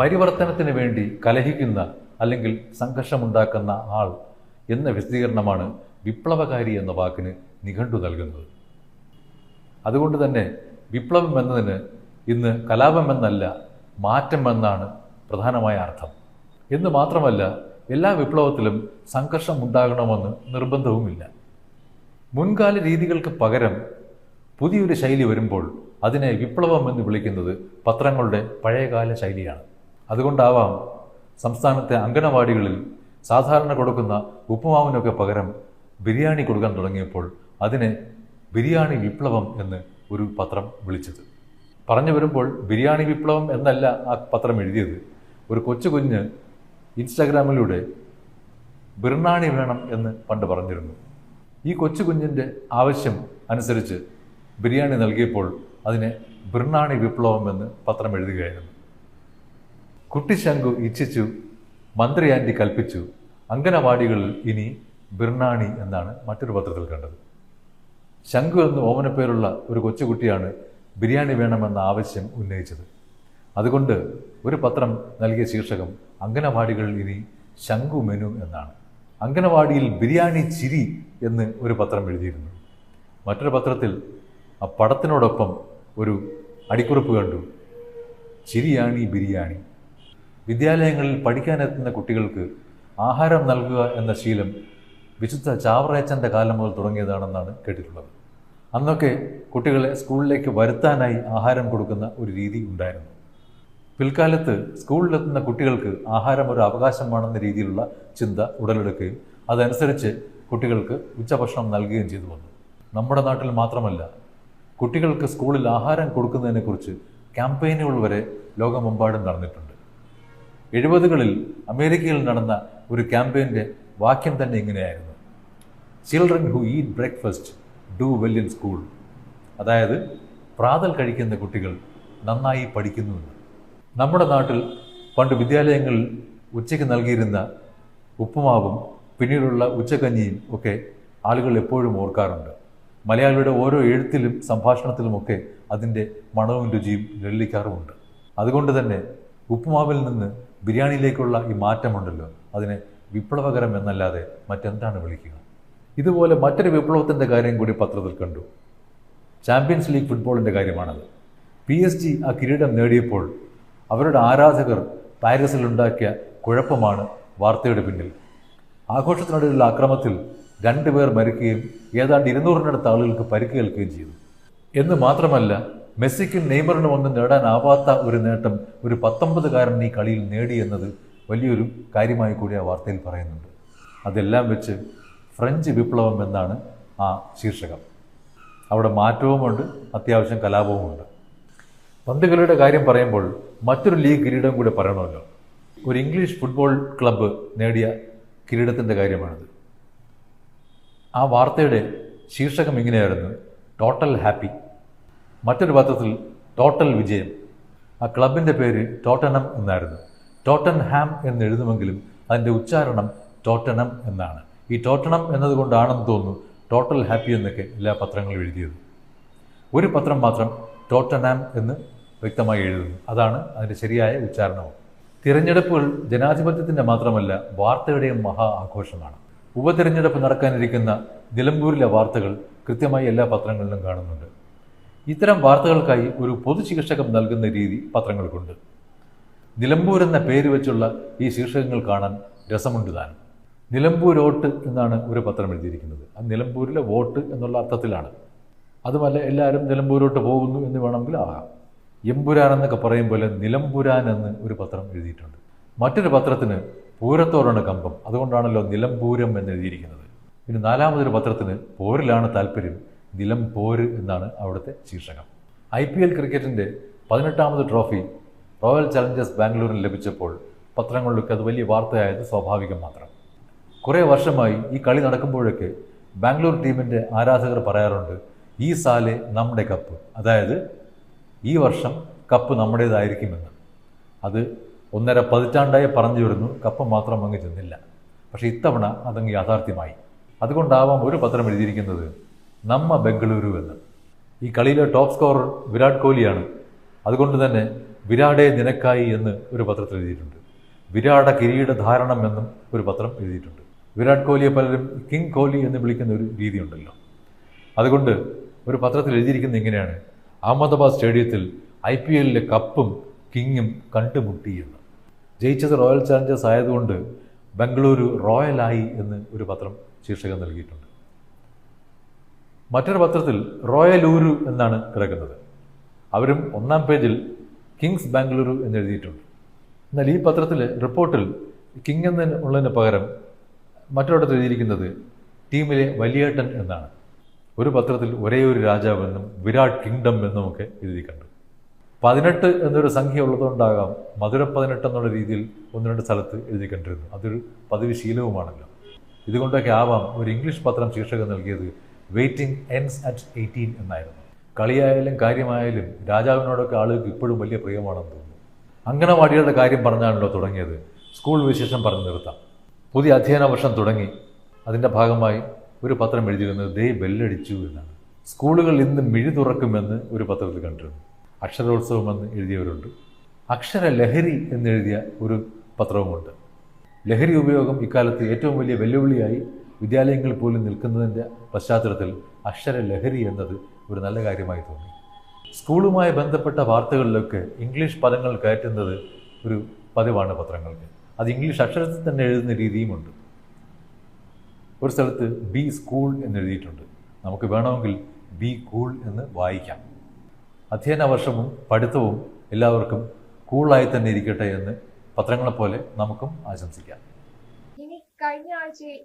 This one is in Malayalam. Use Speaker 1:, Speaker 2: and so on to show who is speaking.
Speaker 1: പരിവർത്തനത്തിന് വേണ്ടി കലഹിക്കുന്ന അല്ലെങ്കിൽ സംഘർഷമുണ്ടാക്കുന്ന ആൾ എന്ന വിശദീകരണമാണ് വിപ്ലവകാരി എന്ന വാക്കിന് നിഘണ്ടു നൽകുന്നത്. അതുകൊണ്ട് തന്നെ വിപ്ലവം എന്നതിന് ഇന്ന് കലാപമെന്നല്ല മാറ്റം എന്നാണ് പ്രധാനമായ അർത്ഥം. എന്ന് മാത്രമല്ല, എല്ലാ വിപ്ലവത്തിലും സംഘർഷം ഉണ്ടാകണമെന്ന് നിർബന്ധവുമില്ല. മുൻകാല രീതികൾക്ക് പകരം പുതിയൊരു ശൈലി വരുമ്പോൾ അതിനെ വിപ്ലവം എന്ന് വിളിക്കുന്നത് പത്രങ്ങളുടെ പഴയകാല ശൈലിയാണ്. അതുകൊണ്ടാവാം സംസ്ഥാനത്തെ അംഗനവാടികളിൽ സാധാരണ കൊടുക്കുന്ന ഉപ്പുമാവിനൊക്കെ പകരം ബിരിയാണി കൊടുക്കാൻ തുടങ്ങിയപ്പോൾ അതിനെ ബിരിയാണി വിപ്ലവം എന്ന് ഒരു പത്രം വിളിച്ചത്. പറഞ്ഞു വരുമ്പോൾ ബിരിയാണി വിപ്ലവം എന്നല്ല ആ പത്രം എഴുതിയത്. ഒരു കൊച്ചു കുഞ്ഞ് ഇൻസ്റ്റാഗ്രാമിലൂടെ ബിർണാണി വേണം എന്ന് പണ്ട് പറഞ്ഞിരുന്നു. ഈ കൊച്ചു കുഞ്ഞിൻ്റെ ആവശ്യം അനുസരിച്ച് ബിരിയാണി നൽകിയപ്പോൾ അതിനെ ബിർണാണി വിപ്ലവം എന്ന് പത്രം എഴുതുകയായിരുന്നു. കുട്ടി ശങ്കു ഇച്ഛിച്ചു, മന്ത്രി ആൻറ്റി കൽപ്പിച്ചു, അംഗനവാടികളിൽ ഇനി ബിർണാണി എന്നാണ് മറ്റൊരു പത്രത്തിൽ കണ്ടത്. ശങ്കു എന്ന് ഓമനപ്പേരുള്ള ഒരു കൊച്ചുകുട്ടിയാണ് ബിരിയാണി വേണമെന്ന ആവശ്യം ഉന്നയിച്ചത്. അതുകൊണ്ട് ഒരു പത്രം നൽകിയ ശീർഷകം അംഗനവാടികളിൽ ഇനി ശങ്കു മെനു എന്നാണ്. അംഗനവാടിയിൽ ബിരിയാണി ചിരി എന്ന് ഒരു പത്രം എഴുതിയിരുന്നു. മറ്റൊരു പത്രത്തിൽ ആ പടത്തിനോടൊപ്പം ഒരു അടിക്കുറിപ്പ് കണ്ടു, ചിരിയാണി ബിരിയാണി. വിദ്യാലയങ്ങളിൽ പഠിക്കാനെത്തുന്ന കുട്ടികൾക്ക് ആഹാരം നൽകുക എന്ന ശീലം വിശുദ്ധ ചാവറയച്ചൻ്റെ കാലം മുതൽ തുടങ്ങിയതാണെന്നാണ് കേട്ടിട്ടുള്ളത്. അന്നൊക്കെ കുട്ടികളെ സ്കൂളിലേക്ക് വരുത്താനായി ആഹാരം കൊടുക്കുന്ന ഒരു രീതി ഉണ്ടായിരുന്നു. പിൽക്കാലത്ത് സ്കൂളിലെത്തുന്ന കുട്ടികൾക്ക് ആഹാരം ഒരു അവകാശമാണെന്ന രീതിയിലുള്ള ചിന്ത ഉടലെടുക്കുകയും അതനുസരിച്ച് കുട്ടികൾക്ക് ഉച്ചഭക്ഷണം നൽകുകയും ചെയ്തു വന്നു. നമ്മുടെ നാട്ടിൽ മാത്രമല്ല, കുട്ടികൾക്ക് സ്കൂളിൽ ആഹാരം കൊടുക്കുന്നതിനെക്കുറിച്ച് ക്യാമ്പയിനുകൾ വരെ ലോകമെമ്പാടും നടന്നിട്ടുണ്ട്. 70കളിൽ അമേരിക്കയിൽ നടന്ന ഒരു ക്യാമ്പയിൻ്റെ വാക്യം തന്നെ ഇങ്ങനെയായിരുന്നു: children who eat breakfast do well in school. അതായത് പ്രാതൽ കഴിക്കുന്ന കുട്ടികൾ നന്നായി പഠിക്കുന്നുവെന്ന്. നമ്മുടെ നാട്ടിൽ പണ്ട് വിദ്യാലയങ്ങളിൽ ഉച്ചയ്ക്ക് നൽകിയിരുന്ന ഉപ്പുമാവും പിന്നീടുള്ള ഉച്ചക്കഞ്ഞിയും ഒക്കെ ആളുകൾ എപ്പോഴും ഓർക്കാറുണ്ട്. മലയാളിയുടെ ഓരോ എഴുത്തിലും സംഭാഷണത്തിലുമൊക്കെ അതിൻ്റെ മണവും രുചിയും ലളിക്കാറുമുണ്ട്. അതുകൊണ്ട് തന്നെ ഉപ്പുമാവിൽ നിന്ന് ബിരിയാണിയിലേക്കുള്ള ഈ മാറ്റമുണ്ടല്ലോ, അതിനെ വിപ്ലവകരം എന്നല്ലാതെ മറ്റെന്താണ് വിളിക്കുക? ഇതുപോലെ മറ്റൊരു വിപ്ലവത്തിൻ്റെ കാര്യം കൂടി പത്രത്തിൽ കണ്ടു. ചാമ്പ്യൻസ് ലീഗ് ഫുട്ബോളിൻ്റെ കാര്യമാണത്. PSG ആ കിരീടം നേടിയപ്പോൾ അവരുടെ ആരാധകർ പാരീസിലുണ്ടാക്കിയ കുഴപ്പമാണ് വാർത്തയുടെ പിന്നിൽ. ആഘോഷത്തിനിടയിലുള്ള അക്രമത്തിൽ 2 പേർ മരിക്കുകയും ഏതാണ്ട് 200-നടുത്ത ആളുകൾക്ക് പരിക്കേൽക്കുകയും ചെയ്തു. എന്ന് മാത്രമല്ല, മെസ്സിക്കും നെയ്മറിനും ഒന്നും നേടാനാവാത്ത ഒരു നേട്ടം ഒരു 19-കാരൻ ഈ കളിയിൽ നേടി എന്നത് വലിയൊരു കാര്യമായി കൂടി ആ വാർത്തയിൽ പറയുന്നുണ്ട്. അതെല്ലാം വെച്ച് ഫ്രഞ്ച് വിപ്ലവം എന്നാണ് ആ ശീർഷകം. അവിടെ മാറ്റവുമുണ്ട്, അത്യാവശ്യം കലാപവുമുണ്ട്. പന്തുകളിയുടെ കാര്യം പറയുമ്പോൾ മറ്റൊരു ലീഗ് കിരീടം കൂടെ പറയണമല്ലോ. ഒരു ഇംഗ്ലീഷ് ഫുട്ബോൾ ക്ലബ്ബ് നേടിയ കിരീടത്തിൻ്റെ കാര്യമാണിത്. ആ വാർത്തയുടെ ശീർഷകം ഇങ്ങനെയായിരുന്നു: ടോട്ടൽ ഹാപ്പി. മറ്റൊരു പത്രത്തിൽ ടോട്ടൽ വിജയം. ആ ക്ലബിൻ്റെ പേര് ടോട്ടനം എന്നായിരുന്നു. ടോട്ടൻഹാം എന്ന് എഴുതുമെങ്കിലും അതിൻ്റെ ഉച്ചാരണം ടോട്ടനം എന്നാണ്. ഈ ടോട്ടനം എന്നതുകൊണ്ടാണെന്ന് തോന്നുന്നു ടോട്ടൽ ഹാപ്പി എന്നൊക്കെ എല്ലാ പത്രങ്ങളും എഴുതിയത്. ഒരു പത്രം മാത്രം ടോട്ടനാം എന്ന് വ്യക്തമായി എഴുതുന്നു. അതാണ് അതിൻ്റെ ശരിയായ ഉച്ചാരണവും. തിരഞ്ഞെടുപ്പുകൾ ജനാധിപത്യത്തിൻ്റെ മാത്രമല്ല വാർത്തയുടെയും മഹാ ആഘോഷമാണ്. ഉപതിരഞ്ഞെടുപ്പ് നടക്കാനിരിക്കുന്ന നിലമ്പൂരിലെ വാർത്തകൾ കൃത്യമായി എല്ലാ പത്രങ്ങളിലും കാണുന്നുണ്ട്. ഇത്തരം വാർത്തകൾക്കായി ഒരു പൊതു ശീർഷകം നൽകുന്ന രീതി പത്രങ്ങൾക്കുണ്ട്. നിലമ്പൂർ എന്ന പേര് വെച്ചുള്ള ഈ ശീർഷകങ്ങൾ കാണാൻ രസമുണ്ട് താനും. നിലമ്പൂരോട്ട് എന്നാണ് ഒരു പത്രം എഴുതിയിരിക്കുന്നത്. ആ നിലമ്പൂരിലെ വോട്ട് എന്നുള്ള അർത്ഥത്തിലാണ്. അതുമല്ല, എല്ലാവരും നിലമ്പൂരോട്ട് പോകുന്നു എന്ന് വേണമെങ്കിൽ ആകാം. എമ്പുരാൻ എന്നൊക്കെ പറയും പോലെ നിലമ്പുരാൻ എന്ന് ഒരു പത്രം എഴുതിയിട്ടുണ്ട്. മറ്റൊരു പത്രത്തിന് പൂരത്തോടാണ് കമ്പം, അതുകൊണ്ടാണല്ലോ നിലമ്പൂരം എന്ന് എഴുതിയിരിക്കുന്നത്. ഇനി 4-മതൊരു പത്രത്തിന് പോരിലാണ് താല്പര്യം, നിലംപോര് എന്നാണ് അവിടുത്തെ ശീർഷകം. IPL ക്രിക്കറ്റിൻ്റെ 18ാമത് ട്രോഫി റോയൽ ചലഞ്ചേഴ്സ് ബാംഗ്ലൂരിന് ലഭിച്ചപ്പോൾ പത്രങ്ങളിലൊക്കെ അത് വലിയ വാർത്തയായത് സ്വാഭാവികം മാത്രം. കുറേ വർഷമായി ഈ കളി നടക്കുമ്പോഴൊക്കെ ബാംഗ്ലൂർ ടീമിൻ്റെ ആരാധകർ പറയാറുണ്ട്, ഈ സാലെ നമ്മുടെ കപ്പ്, അതായത് ഈ വർഷം കപ്പ് നമ്മുടേതായിരിക്കുമെന്ന്. അത് 1.5 പതിറ്റാണ്ടായി പറഞ്ഞു വരുന്നു, കപ്പ് മാത്രം അങ്ങ് ചെന്നില്ല. പക്ഷേ ഇത്തവണ അതങ്ങ് യാഥാർത്ഥ്യമായി. അതുകൊണ്ടാവാം ഒരു പത്രം എഴുതിയിരിക്കുന്നത് നമ്മ ബംഗളൂരു എന്ന്. ഈ കളിയിലെ ടോപ്പ് സ്കോറർ വിരാട് കോഹ്ലിയാണ്. അതുകൊണ്ട് തന്നെ വിരാടേ നിനക്കായി എന്ന് ഒരു പത്രത്തിൽ എഴുതിയിട്ടുണ്ട്. വിരാട കിരീട ധാരണം എന്നും ഒരു പത്രം എഴുതിയിട്ടുണ്ട്. വിരാട് കോഹ്ലിയെ പലരും കിങ് കോഹ്ലി എന്ന് വിളിക്കുന്ന ഒരു രീതിയുണ്ടല്ലോ. അതുകൊണ്ട് ഒരു പത്രത്തിൽ എഴുതിയിരിക്കുന്നത് ഇങ്ങനെയാണ്: അഹമ്മദാബാദ് സ്റ്റേഡിയത്തിൽ IPLലെ കപ്പും കിങ്ങും കണ്ടുമുട്ടി എന്ന്. ജയിച്ചത് റോയൽ ചാലഞ്ചേഴ്സ് ആയതുകൊണ്ട് ബംഗളൂരു റോയലായി എന്ന് ഒരു പത്രം ശീർഷകം നൽകിയിട്ടുണ്ട്. മറ്റൊരു പത്രത്തിൽ റോയലൂരു എന്നാണ് കിടക്കുന്നത്. അവരും ഒന്നാം പേജിൽ കിങ്സ് ബാംഗ്ലൂരു എന്നെഴുതിയിട്ടുണ്ട്. എന്നാൽ ഈ പത്രത്തിലെ റിപ്പോർട്ടിൽ കിങ് എന്നുള്ളതിന് പകരം മറ്റൊരിടത്ത് എഴുതിയിരിക്കുന്നത് ടീമിലെ വലിയേട്ടൻ എന്നാണ്. ഒരു പത്രത്തിൽ ഒരേ ഒരു രാജാവെന്നും വിരാട് കിങ്ഡം എന്നുമൊക്കെ എഴുതി കണ്ടു. 18 എന്നൊരു സംഖ്യ ഉള്ളതുകൊണ്ടാകാം മധുര 18 എന്നുള്ള രീതിയിൽ 1-2 സ്ഥലത്ത് എഴുതി കണ്ടിരുന്നു. അതൊരു പതിവ് ശീലവുമാണല്ലോ. ഇതുകൊണ്ടൊക്കെ ആവാം ഒരു ഇംഗ്ലീഷ് പത്രം ശീർഷകം നൽകിയത് വെയിറ്റിംഗ് എൻഡ്സ് അറ്റ് 18 എന്നായിരുന്നു. കളിയായാലും കാര്യമായാലും രാജാവിനോടൊക്കെ ആളുകൾക്ക് ഇപ്പോഴും വലിയ പ്രിയമാണെന്ന് തോന്നുന്നു. അങ്കണവാടികളുടെ കാര്യം പറഞ്ഞാണല്ലോ തുടങ്ങിയത്. സ്കൂൾ വിശേഷം പറഞ്ഞു നിർത്താം. പുതിയ അധ്യയന വർഷം തുടങ്ങി. അതിൻ്റെ ഭാഗമായി ഒരു പത്രം എഴുതിയിരുന്നത് ദേ ബെല്ലടിച്ചു എന്നാണ്. സ്കൂളുകൾ ഇന്ന് മിഴി തുറക്കുമെന്ന് ഒരു പത്രത്തിൽ കണ്ടിരുന്നു. അക്ഷരോത്സവം എന്ന് എഴുതിയവരുണ്ട്. അക്ഷരലഹരി എന്നെഴുതിയ ഒരു പത്രവുമുണ്ട്. ലഹരി ഉപയോഗം ഇക്കാലത്ത് ഏറ്റവും വലിയ വെല്ലുവിളിയായി വിദ്യാലയങ്ങളിൽ പോലും നിൽക്കുന്നതിൻ്റെ പശ്ചാത്തലത്തിൽ അക്ഷരലഹരി എന്നത് ഒരു നല്ല കാര്യമായി തോന്നി. സ്കൂളുമായി ബന്ധപ്പെട്ട വാർത്തകളിലൊക്കെ ഇംഗ്ലീഷ് പദങ്ങൾ കയറ്റുന്നത് ഒരു പതിവാണ് പത്രങ്ങൾക്ക്. അത് ഇംഗ്ലീഷ് അക്ഷരത്തിൽ തന്നെ എഴുതുന്ന രീതിയുമുണ്ട്. ഒരു സ്ഥലത്ത് ബി സ്കൂൾ എന്നെഴുതിയിട്ടുണ്ട്. നമുക്ക് വേണമെങ്കിൽ ബി കൂൾ എന്ന് വായിക്കാം. അധ്യയന വർഷവും പഠിത്തവും എല്ലാവർക്കും കൂളായി തന്നെ ഇരിക്കട്ടെ എന്ന് പത്രങ്ങളെപ്പോലെ നമുക്കും ആശംസിക്കാം.
Speaker 2: ഇനി കഴിഞ്ഞ ആഴ്ചയിൽ